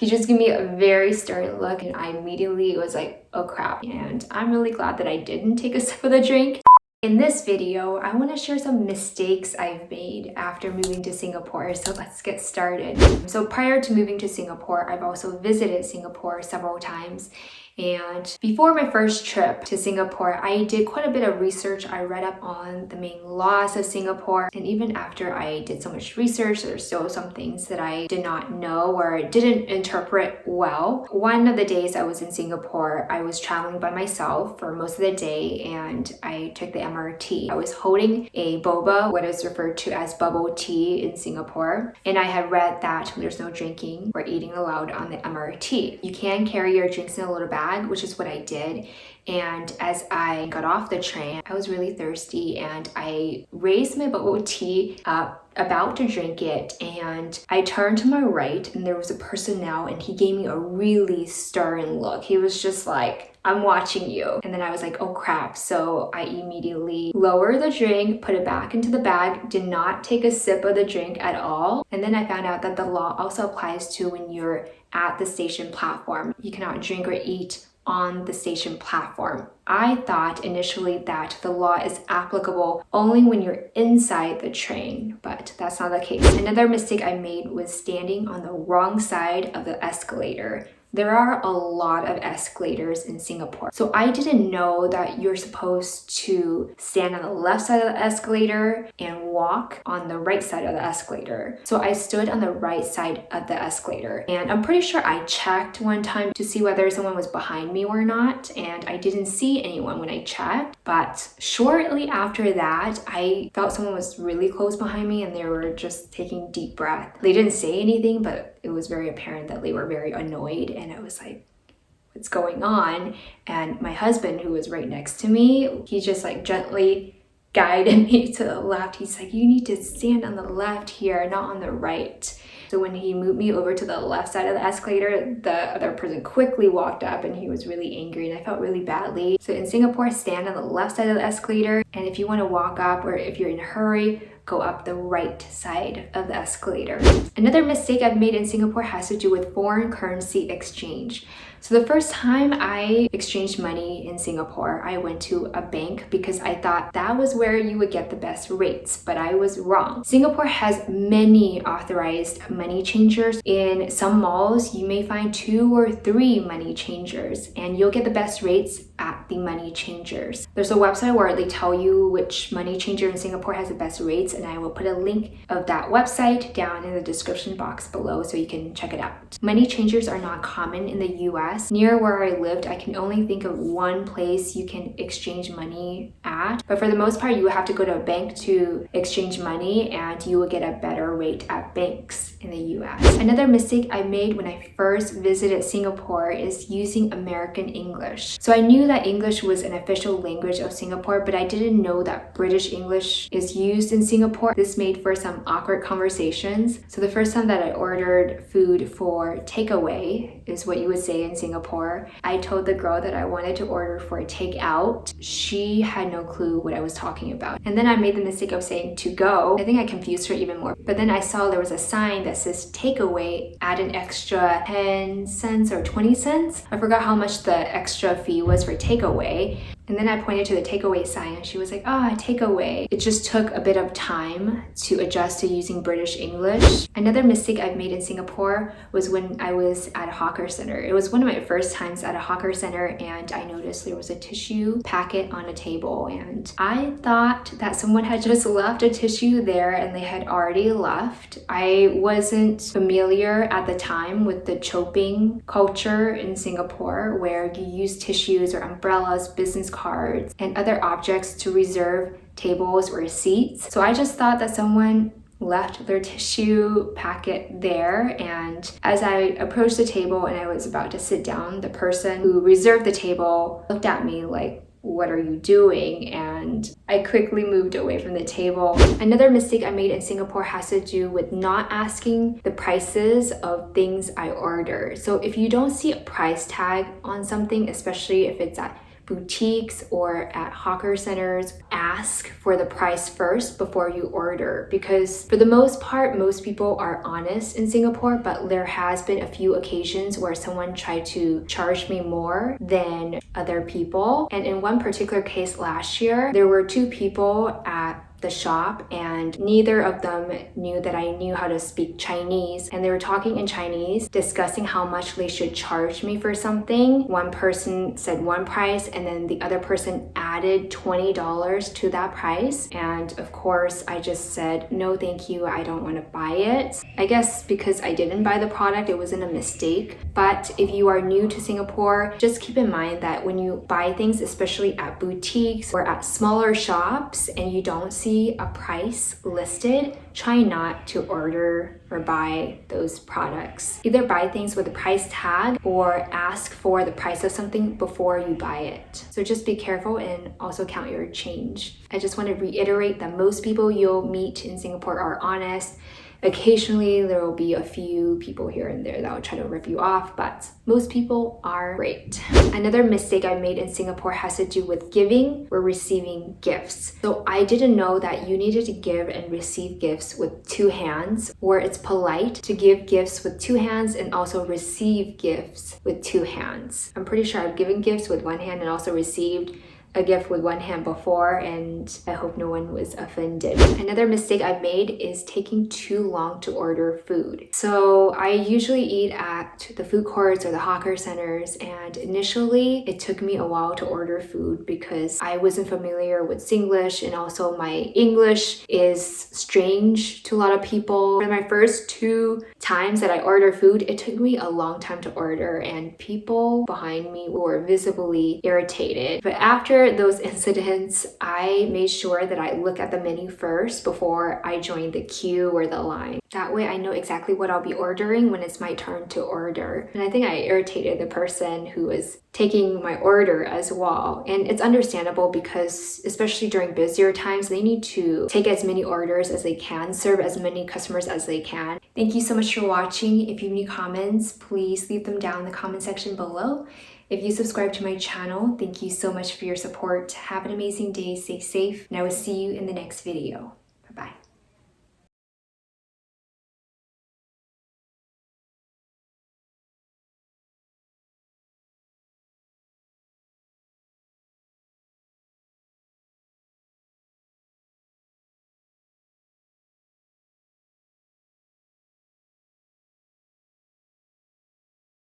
He just gave me a very stern look and I immediately was like, oh crap. And I'm really glad that I didn't take a sip of the drink. In this video, I want to share some mistakes I've made after moving to Singapore, so let's get started. So prior to moving to Singapore, I've also visited Singapore several times. And before my first trip to Singapore, I did quite a bit of research. I read up on the main laws of Singapore. And even after I did so much research, there's still some things that I did not know or didn't interpret well. One of the days I was in Singapore, I was traveling by myself for most of the day and I took the MRT. I was holding a boba, what is referred to as bubble tea in Singapore. And I had read that there's no drinking or eating allowed on the MRT. You can carry your drinks in a little bag, which is what I did. And as I got off the train, I was really thirsty and I raised my bubble tea up, about to drink it, and I turned to my right and there was a person now and he gave me a really stern look. He was just like, I'm watching you. And then I was like, oh crap. So I immediately lowered the drink, put it back into the bag, did not take a sip of the drink at all. And then I found out that the law also applies to when you're at the station platform. You cannot drink or eat on the station platform. I thought initially that the law is applicable only when you're inside the train, but that's not the case. Another mistake I made was standing on the wrong side of the escalator. There are a lot of escalators in Singapore. So I didn't know that you're supposed to stand on the left side of the escalator and walk on the right side of the escalator. So I stood on the right side of the escalator. And I'm pretty sure I checked one time to see whether someone was behind me or not. And I didn't see anyone when I checked. But shortly after that, I felt someone was really close behind me and they were just taking deep breath. They didn't say anything, but it was very apparent that they were very annoyed. And I was like, what's going on? And my husband, who was right next to me, he just like gently guided me to the left. He's like, you need to stand on the left here, not on the right. So when he moved me over to the left side of the escalator, the other person quickly walked up and he was really angry and I felt really badly. So in Singapore, stand on the left side of the escalator. And if you want to walk up or if you're in a hurry, go up the right side of the escalator. Another mistake I've made in Singapore has to do with foreign currency exchange. So the first time I exchanged money in Singapore, I went to a bank because I thought that was where you would get the best rates, but I was wrong. Singapore has many authorized money changers. In some malls, you may find 2 or 3 money changers and you'll get the best rates at the money changers. There's a website where they tell you which money changer in Singapore has the best rates, and I will put a link of that website down in the description box below so you can check it out. Money changers are not common in the US. Near where I lived, I can only think of one place you can exchange money at, but for the most part, you will have to go to a bank to exchange money and you will get a better rate at banks in the US. Another mistake I made when I first visited Singapore is using American English. So I knew that English was an official language of Singapore, but I didn't know that British English is used in Singapore. This made for some awkward conversations. So the first time that I ordered food for takeaway, is what you would say in Singapore, I told the girl that I wanted to order for takeout. She had no clue what I was talking about. And then I made the mistake of saying to go. I think I confused her even more. But then I saw there was a sign that says takeaway, add an extra 10 cents or 20 cents. I forgot how much the extra fee was for takeaway. And then I pointed to the takeaway sign and she was like, takeaway. It just took a bit of time to adjust to using British English. Another mistake I've made in Singapore was when I was at a hawker center. It was one of my first times at a hawker center and I noticed there was a tissue packet on a table and I thought that someone had just left a tissue there and they had already left. I wasn't familiar at the time with the choping culture in Singapore where you use tissues or umbrellas, business cards, and other objects to reserve tables or seats. So I just thought that someone left their tissue packet there, and as I approached the table and I was about to sit down, the person who reserved the table looked at me like, what are you doing? And I quickly moved away from the table. Another mistake I made in Singapore has to do with not asking the prices of things I order. So if you don't see a price tag on something, especially if it's at boutiques or at hawker centers, ask for the price first before you order, because for the most part, most people are honest in Singapore, but there has been a few occasions where someone tried to charge me more than other people. And in one particular case last year, there were two people at the shop and neither of them knew that I knew how to speak Chinese, and they were talking in Chinese, discussing how much they should charge me for something. One person said one price and then the other person added $20 to that price, and of course I just said no thank you, I don't want to buy it. I guess because I didn't buy the product, it wasn't a mistake. But if you are new to Singapore, just keep in mind that when you buy things, especially at boutiques or at smaller shops, and you don't see a price listed, try not to order or buy those products. Either buy things with a price tag or ask for the price of something before you buy it. So just be careful and also count your change. I just want to reiterate that most people you'll meet in Singapore are honest. Occasionally, there will be a few people here and there that will try to rip you off, but most people are great. Another mistake I made in Singapore has to do with giving or receiving gifts. So I didn't know that you needed to give and receive gifts with two hands, or it's polite to give gifts with two hands and also receive gifts with two hands. I'm pretty sure I've given gifts with one hand and also received a gift with one hand before, and I hope no one was offended. Another mistake I've made is taking too long to order food. So I usually eat at the food courts or the hawker centers, and initially it took me a while to order food because I wasn't familiar with Singlish, and also my English is strange to a lot of people. For my first 2 times that I ordered food, it took me a long time to order, and people behind me were visibly irritated. But after those incidents, I made sure that I look at the menu first before I join the queue or the line. That way I know exactly what I'll be ordering when it's my turn to order. And I think I irritated the person who was taking my order as well. And it's understandable because especially during busier times, they need to take as many orders as they can, serve as many customers as they can. Thank you so much for watching. If you have any comments, please leave them down in the comment section below. If you subscribe to my channel, thank you so much for your support. Have an amazing day, stay safe, and I will see you in the next video. Bye-bye.